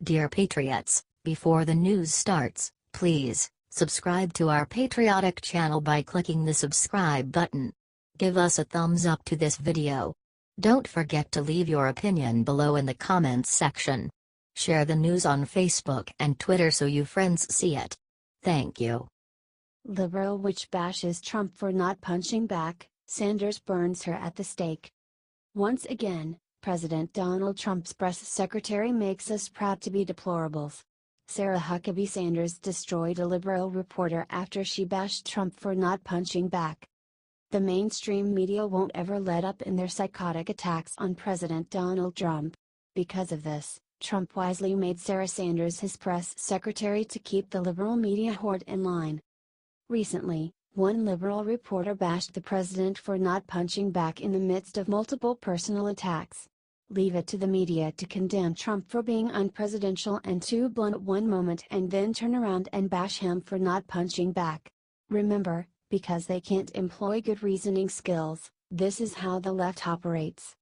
Dear Patriots, before the news starts, please subscribe to our patriotic channel by clicking the subscribe button. Give us a thumbs up to this video. Don't forget to leave your opinion below in the comments section. Share the news on Facebook and Twitter so you friends see it. Thank you. Liberal witch bashes Trump for not punching back, Sanders burns her at the stake. Once again, President Donald Trump's press secretary makes us proud to be deplorables. Sarah Huckabee Sanders destroyed a liberal reporter after she bashed Trump for not punching back. The mainstream media won't ever let up in their psychotic attacks on President Donald Trump. Because of this, Trump wisely made Sarah Sanders his press secretary to keep the liberal media horde in line. Recently, one liberal reporter bashed the president for not punching back in the midst of multiple personal attacks. Leave it to the media to condemn Trump for being unpresidential and too blunt at one moment and then turn around and bash him for not punching back. Remember, because they can't employ good reasoning skills, this is how the left operates.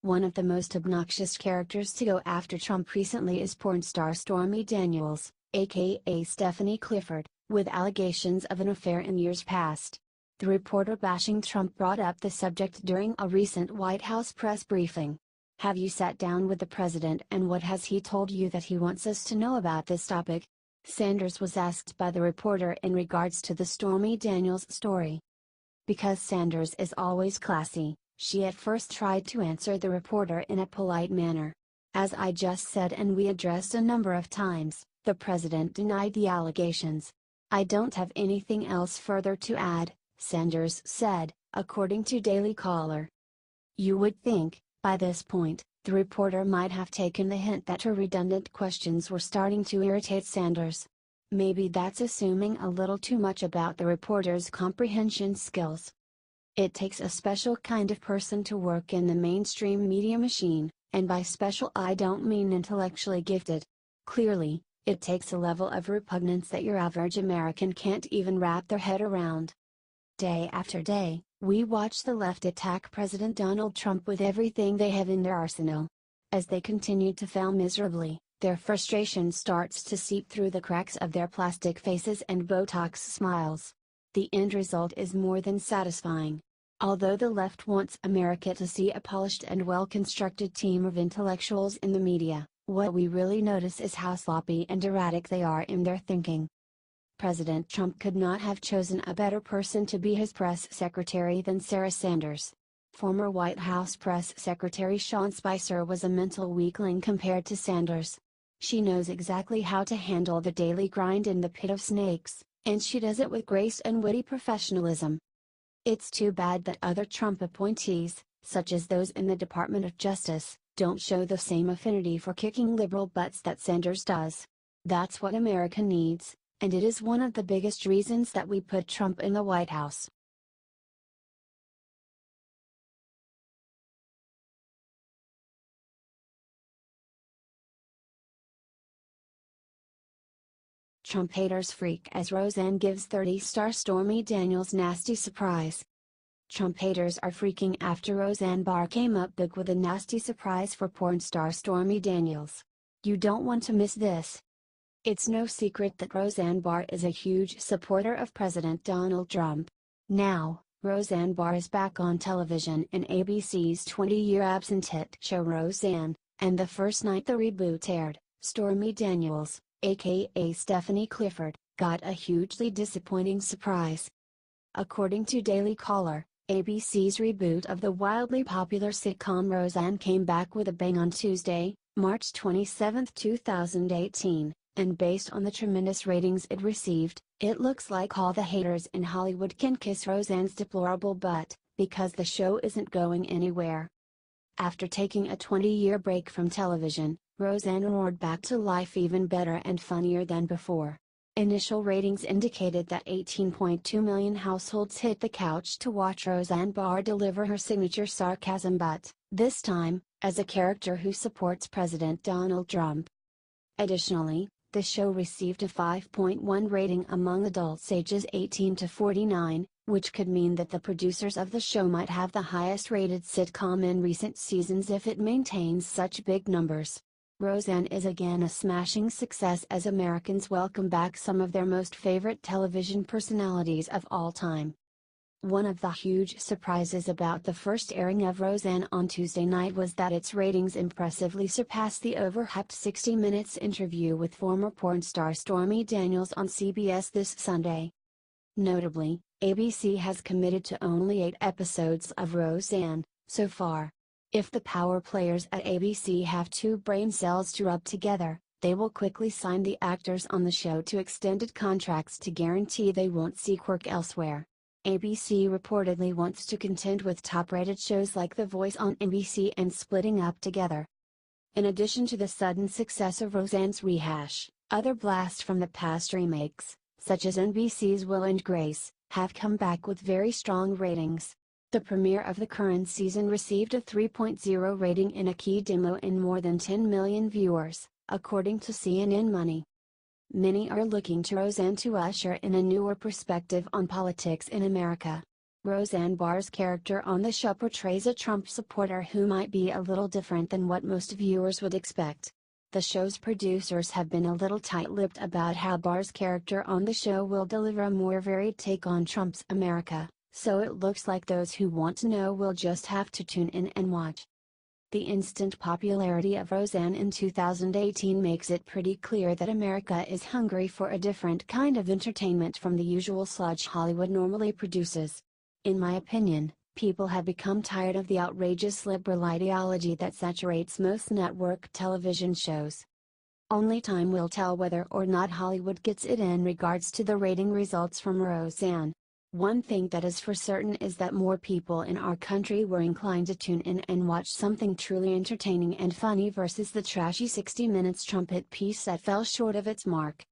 One of the most obnoxious characters to go after Trump recently is porn star Stormy Daniels, aka Stephanie Clifford, with allegations of an affair in years past. The reporter bashing Trump brought up the subject during a recent White House press briefing. Have you sat down with the president and what has he told you that he wants us to know about this topic? Sanders was asked by the reporter in regards to the Stormy Daniels story. Because Sanders is always classy, she at first tried to answer the reporter in a polite manner. As I just said and we addressed a number of times, the president denied the allegations. I don't have anything else further to add, Sanders said, according to Daily Caller. You would think, by this point, the reporter might have taken the hint that her redundant questions were starting to irritate Sanders. Maybe that's assuming a little too much about the reporter's comprehension skills. It takes a special kind of person to work in the mainstream media machine, and by special I don't mean intellectually gifted. Clearly, it takes a level of repugnance that your average American can't even wrap their head around. Day after day, we watch the left attack President Donald Trump with everything they have in their arsenal. As they continue to fail miserably, their frustration starts to seep through the cracks of their plastic faces and Botox smiles. The end result is more than satisfying. Although the left wants America to see a polished and well-constructed team of intellectuals in the media, what we really notice is how sloppy and erratic they are in their thinking. President Trump could not have chosen a better person to be his press secretary than Sarah Sanders. Former White House Press Secretary Sean Spicer was a mental weakling compared to Sanders. She knows exactly how to handle the daily grind in the pit of snakes, and she does it with grace and witty professionalism. It's too bad that other Trump appointees, such as those in the Department of Justice, don't show the same affinity for kicking liberal butts that Sanders does. That's what America needs, and it is one of the biggest reasons that we put Trump in the White House. Trump haters freak as Roseanne gives 30-star Stormy Daniels nasty surprise. Trump haters are freaking after Roseanne Barr came up big with a nasty surprise for porn star Stormy Daniels. You don't want to miss this. It's no secret that Roseanne Barr is a huge supporter of President Donald Trump. Now, Roseanne Barr is back on television in ABC's 20-year absent hit show Roseanne, and the first night the reboot aired, Stormy Daniels, aka Stephanie Clifford, got a hugely disappointing surprise. According to Daily Caller, ABC's reboot of the wildly popular sitcom Roseanne came back with a bang on Tuesday, March 27, 2018. And based on the tremendous ratings it received, it looks like all the haters in Hollywood can kiss Roseanne's deplorable butt, because the show isn't going anywhere. After taking a 20-year break from television, Roseanne roared back to life even better and funnier than before. Initial ratings indicated that 18.2 million households hit the couch to watch Roseanne Barr deliver her signature sarcasm but, this time, as a character who supports President Donald Trump. Additionally, the show received a 5.1 rating among adults ages 18 to 49, which could mean that the producers of the show might have the highest rated sitcom in recent seasons if it maintains such big numbers. Roseanne is again a smashing success as Americans welcome back some of their most favorite television personalities of all time. One of the huge surprises about the first airing of Roseanne on Tuesday night was that its ratings impressively surpassed the overhyped 60 Minutes interview with former porn star Stormy Daniels on CBS this Sunday. Notably, ABC has committed to only 8 episodes of Roseanne, so far. If the power players at ABC have 2 brain cells to rub together, they will quickly sign the actors on the show to extended contracts to guarantee they won't seek work elsewhere. ABC reportedly wants to contend with top-rated shows like The Voice on NBC and Splitting Up Together. In addition to the sudden success of Roseanne's rehash, other blasts from the past remakes, such as NBC's Will and Grace, have come back with very strong ratings. The premiere of the current season received a 3.0 rating in a key demo and more than 10 million viewers, according to CNN Money. Many are looking to Roseanne to usher in a newer perspective on politics in America. Roseanne Barr's character on the show portrays a Trump supporter who might be a little different than what most viewers would expect. The show's producers have been a little tight-lipped about how Barr's character on the show will deliver a more varied take on Trump's America, so it looks like those who want to know will just have to tune in and watch. The instant popularity of Roseanne in 2018 makes it pretty clear that America is hungry for a different kind of entertainment from the usual sludge Hollywood normally produces. In my opinion, people have become tired of the outrageous liberal ideology that saturates most network television shows. Only time will tell whether or not Hollywood gets it in regards to the rating results from Roseanne. One thing that is for certain is that more people in our country were inclined to tune in and watch something truly entertaining and funny versus the trashy 60 Minutes trumpet piece that fell short of its mark.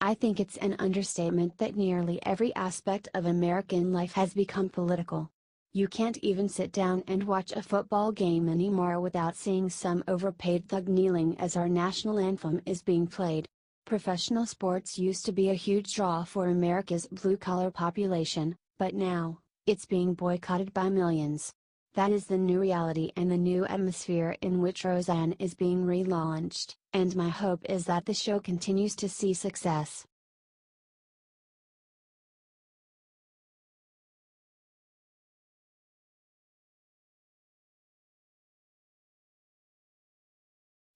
I think it's an understatement that nearly every aspect of American life has become political. You can't even sit down and watch a football game anymore without seeing some overpaid thug kneeling as our national anthem is being played. Professional sports used to be a huge draw for America's blue-collar population, but now, it's being boycotted by millions. That is the new reality and the new atmosphere in which Roseanne is being relaunched, and my hope is that the show continues to see success.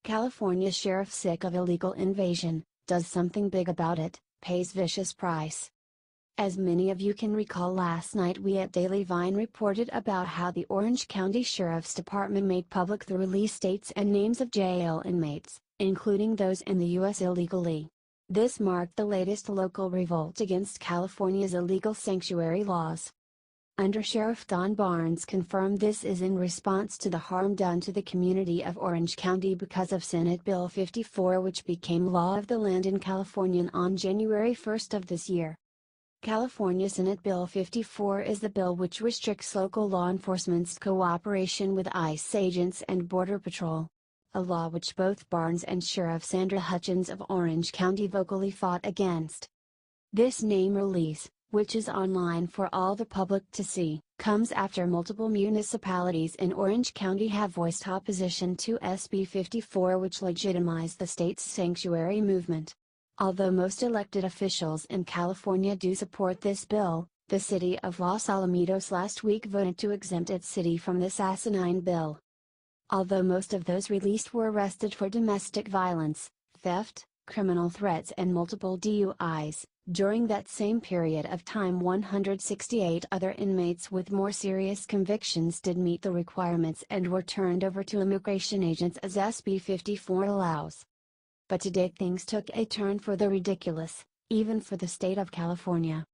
California sheriff sick of illegal invasion, does something big about it, pays vicious price. As many of you can recall, last night we at Daily Vine reported about how the Orange County Sheriff's Department made public the release dates and names of jail inmates, including those in the U.S. illegally. This marked the latest local revolt against California's illegal sanctuary laws. Undersheriff Don Barnes confirmed this is in response to the harm done to the community of Orange County because of Senate Bill 54, which became law of the land in California on January 1 of this year. California Senate Bill 54 is the bill which restricts local law enforcement's cooperation with ICE agents and Border Patrol. A law which both Barnes and Sheriff Sandra Hutchins of Orange County vocally fought against. This name release, which is online for all the public to see, comes after multiple municipalities in Orange County have voiced opposition to SB 54, which legitimized the state's sanctuary movement. Although most elected officials in California do support this bill, the city of Los Alamitos last week voted to exempt its city from this asinine bill. Although most of those released were arrested for domestic violence, theft, criminal threats and multiple DUIs, during that same period of time 168 other inmates with more serious convictions did meet the requirements and were turned over to immigration agents as SB 54 allows. But today things took a turn for the ridiculous, even for the state of California.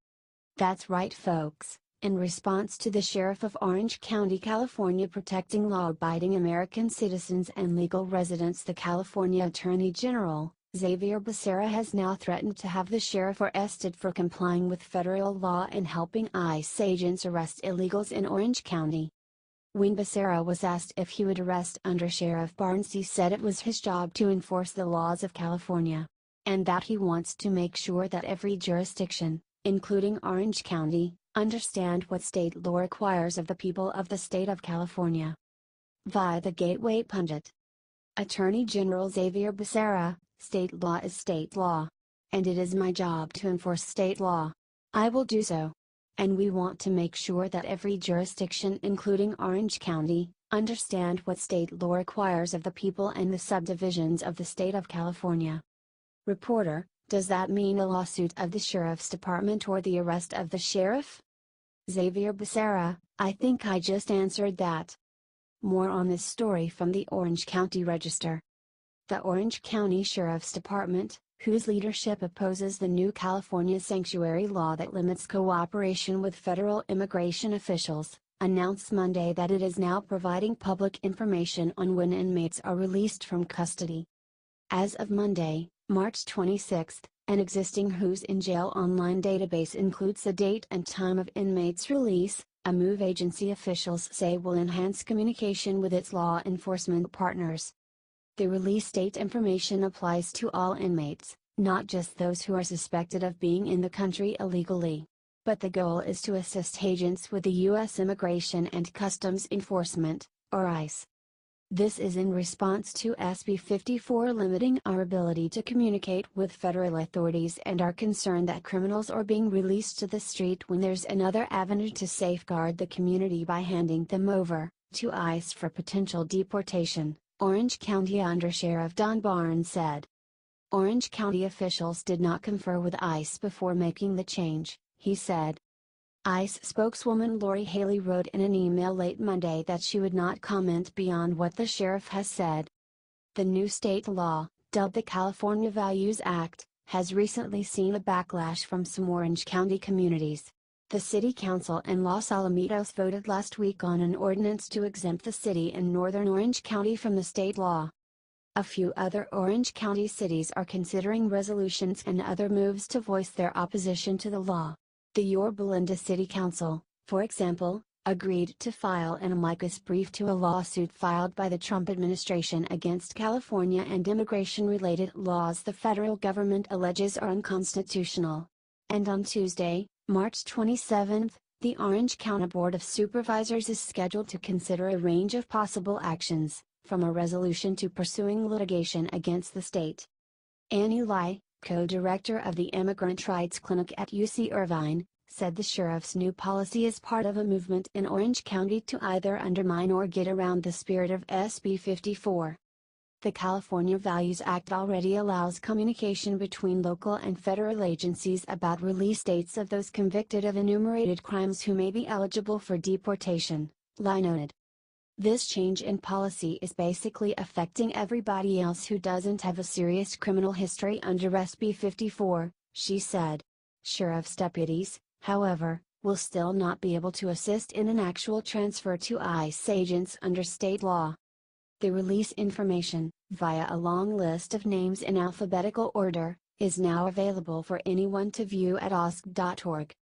That's right, folks. In response to the Sheriff of Orange County, California protecting law-abiding American citizens and legal residents, the California Attorney General, Xavier Becerra, has now threatened to have the sheriff arrested for complying with federal law and helping ICE agents arrest illegals in Orange County. When Becerra was asked if he would arrest Undersheriff Barnes, he said it was his job to enforce the laws of California, and that he wants to make sure that every jurisdiction, including Orange County, understand what state law requires of the people of the state of California. Via the Gateway Pundit. Attorney General Xavier Becerra, "State law is state law. And it is my job to enforce state law. I will do so. And we want to make sure that every jurisdiction, including Orange County, understand what state law requires of the people and the subdivisions of the state of California." Reporter: "Does that mean a lawsuit of the sheriff's department or the arrest of the sheriff?" Xavier Becerra: "I think I just answered that." More on this story from the Orange County Register. The Orange County Sheriff's Department, whose leadership opposes the new California sanctuary law that limits cooperation with federal immigration officials, announced Monday that it is now providing public information on when inmates are released from custody. As of Monday, March 26, an existing Who's in Jail online database includes the date and time of inmates' release, a move agency officials say will enhance communication with its law enforcement partners. The release date information applies to all inmates, not just those who are suspected of being in the country illegally. But the goal is to assist agents with the U.S. Immigration and Customs Enforcement, or ICE. This is in response to SB 54 limiting our ability to communicate with federal authorities and our concern that criminals are being released to the street when there's another avenue to safeguard the community by handing them over to ICE for potential deportation, Orange County Undersheriff Don Barnes said. Orange County officials did not confer with ICE before making the change, he said. ICE spokeswoman Lori Haley wrote in an email late Monday that she would not comment beyond what the sheriff has said. The new state law, dubbed the California Values Act, has recently seen a backlash from some Orange County communities. The City Council in Los Alamitos voted last week on an ordinance to exempt the city and northern Orange County from the state law. A few other Orange County cities are considering resolutions and other moves to voice their opposition to the law. The Yorba Linda City Council, for example, agreed to file an amicus brief to a lawsuit filed by the Trump administration against California and immigration-related laws the federal government alleges are unconstitutional. And on Tuesday, March 27, the Orange County Board of Supervisors is scheduled to consider a range of possible actions, from a resolution to pursuing litigation against the state. Annie Lai, co-director of the Immigrant Rights Clinic at UC Irvine, said the sheriff's new policy is part of a movement in Orange County to either undermine or get around the spirit of SB 54. The California Values Act already allows communication between local and federal agencies about release dates of those convicted of enumerated crimes who may be eligible for deportation, Lai noted. This change in policy is basically affecting everybody else who doesn't have a serious criminal history under SB 54, she said. Sheriff's deputies, however, will still not be able to assist in an actual transfer to ICE agents under state law. The release information, via a long list of names in alphabetical order, is now available for anyone to view at osc.org.